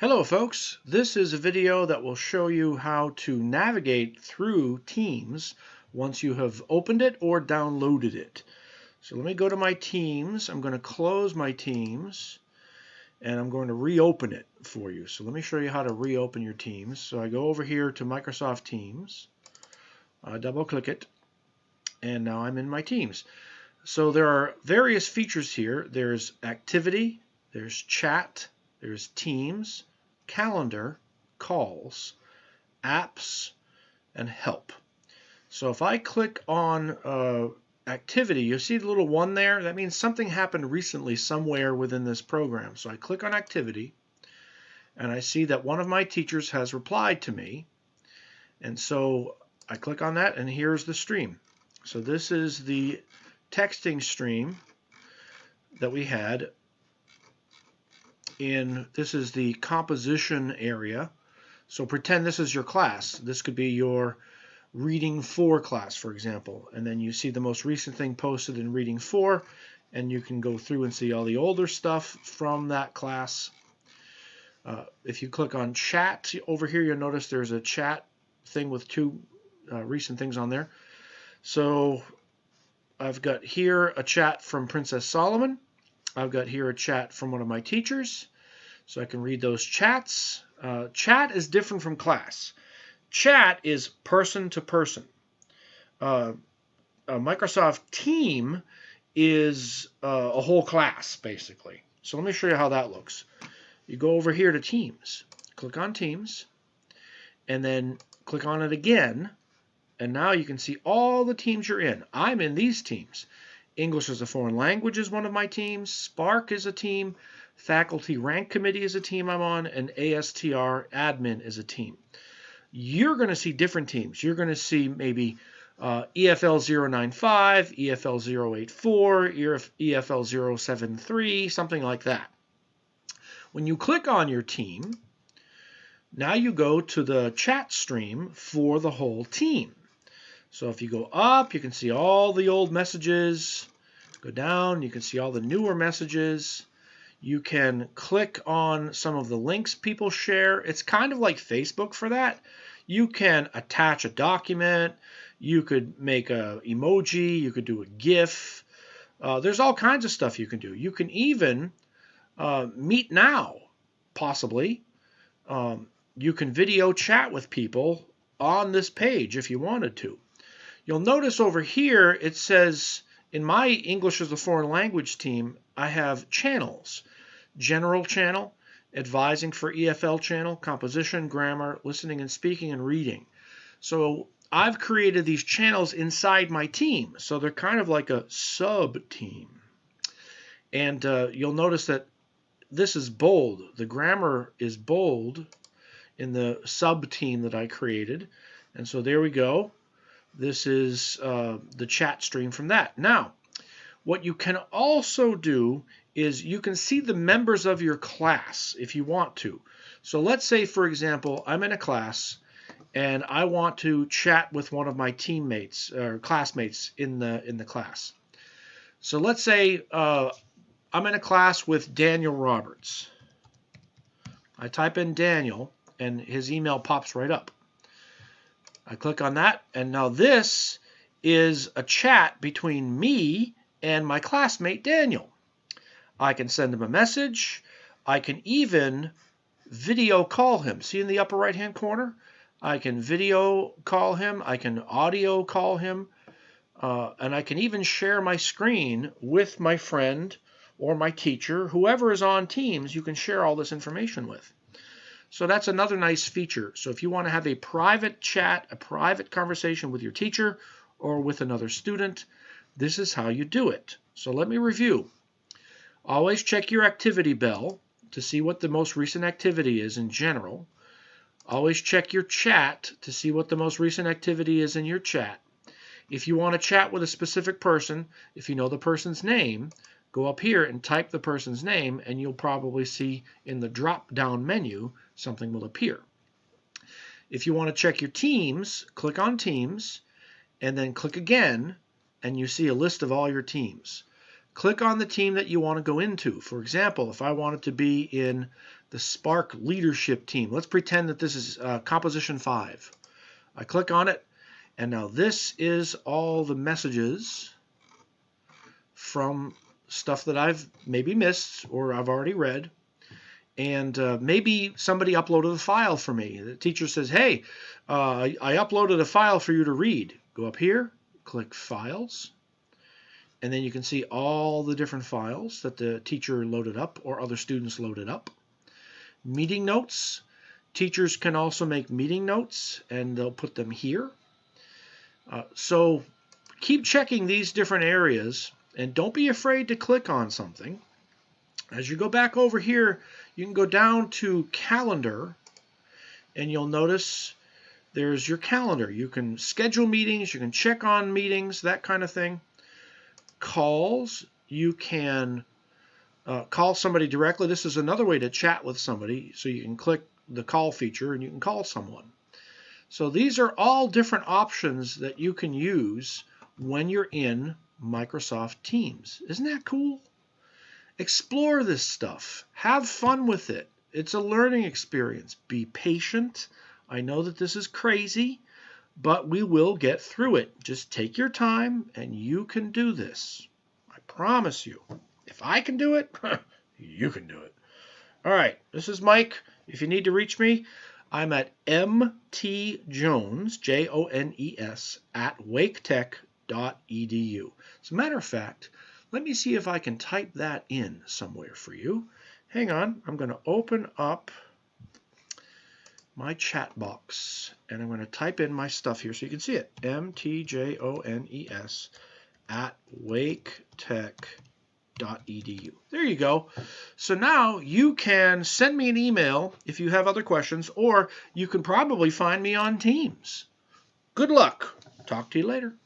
Hello folks, this is a video that will show you how to navigate through Teams once you have opened it or downloaded it. So let me go to my Teams. I'm going to close my Teams and I'm going to reopen it for you. So let me show you how to reopen your Teams. So I go over here to Microsoft Teams, double click it, and now I'm in my Teams. So there are various features here. There's activity, there's chat, there's Teams, calendar, calls, apps, and help. So if I click on activity, you'll see the little one there. That means something happened recently somewhere within this program. So I click on activity, and I see that one of my teachers has replied to me. And so I click on that, and here's the stream. So this is the texting stream that we had. This is the composition area. So pretend this is your class. This could be your Reading 4 class, for example. And then you see the most recent thing posted in Reading 4, and you can go through and see all the older stuff from that class. If you click on chat over here, you'll notice there's a chat thing with two recent things on there. So I've got here a chat from Princess Solomon. I've got here a chat from one of my teachers, so I can read those chats. Chat is different from class. Chat is person to person. Microsoft Team is a whole class, basically. So let me show you how that looks. You go over here to Teams, click on Teams, and then click on it again, and now you can see all the teams you're in. I'm in these teams. English as a Foreign Language is one of my teams. Spark is a team. Faculty Rank Committee is a team I'm on. And ASTR Admin is a team. You're going to see different teams. You're going to see maybe EFL 095, EFL 084, EFL 073, something like that. When you click on your team, now you go to the chat stream for the whole team. So if you go up, you can see all the old messages. Go down, you can see all the newer messages. You can click on some of the links people share. It's kind of like Facebook for that. You can attach a document. You could make an emoji. You could do a GIF. There's all kinds of stuff you can do. You can even meet now, possibly. You can video chat with people on this page if you wanted to. You'll notice over here it says, in my English as a Foreign Language team, I have channels. General channel, advising for EFL channel, composition, grammar, listening and speaking, and reading. So I've created these channels inside my team. So they're kind of like a sub-team. And you'll notice that this is bold. The grammar is bold in the sub-team that I created. And so there we go. This is the chat stream from that. Now, what you can also do is you can see the members of your class if you want to. So let's say, for example, I'm in a class and I want to chat with one of my teammates or classmates in the class. So let's say I'm in a class with Daniel Roberts. I type in Daniel and his email pops right up. I click on that, and now this is a chat between me and my classmate Daniel. I can send him a message. I can even video call him. See in the upper right-hand corner? I can video call him. I can audio call him. And I can even share my screen with my friend or my teacher. Whoever is on Teams, you can share all this information with. So that's another nice feature. So if you want to have a private chat, a private conversation with your teacher or with another student, this is how you do it. So let me review. Always check your activity bell to see what the most recent activity is in general. Always check your chat to see what the most recent activity is in your chat. If you want to chat with a specific person, if you know the person's name, go up here and type the person's name, and you'll probably see in the drop-down menu something will appear. If you want to check your teams, click on Teams, and then click again, and you see a list of all your teams. click on the team that you want to go into. For example, if I wanted to be in the Spark Leadership Team, let's pretend that this is Composition 5. I click on it, and now this is all the messages from stuff that I've maybe missed or I've already read. And maybe somebody uploaded a file for me. The teacher says, hey, I uploaded a file for you to read. Go up here, click Files, and then you can see all the different files that the teacher loaded up or other students loaded up. Meeting notes. Teachers can also make meeting notes, and they'll put them here. So keep checking these different areas, and don't be afraid to click on something. As you go back over here, you can go down to Calendar, and you'll notice there's your calendar. You can schedule meetings, you can check on meetings, that kind of thing. Calls, you can call somebody directly. This is another way to chat with somebody, so you can click the call feature and you can call someone. So these are all different options that you can use when you're in Microsoft Teams. Isn't that cool? Explore this stuff. Have fun with it. It's a learning experience. Be patient. I know that this is crazy, but we will get through it. Just take your time, and you can do this. I promise you. If I can do it, you can do it. All right, this is Mike. If you need to reach me, I'm at mtjones, Jones, at waketech.edu. As a matter of fact, let me see if I can type that in somewhere for you. Hang on, I'm going to open up my chat box, and I'm going to type in my stuff here so you can see it. mtjones at waketech.edu. There you go. So now you can send me an email if you have other questions, or you can probably find me on Teams. Good luck. Talk to you later.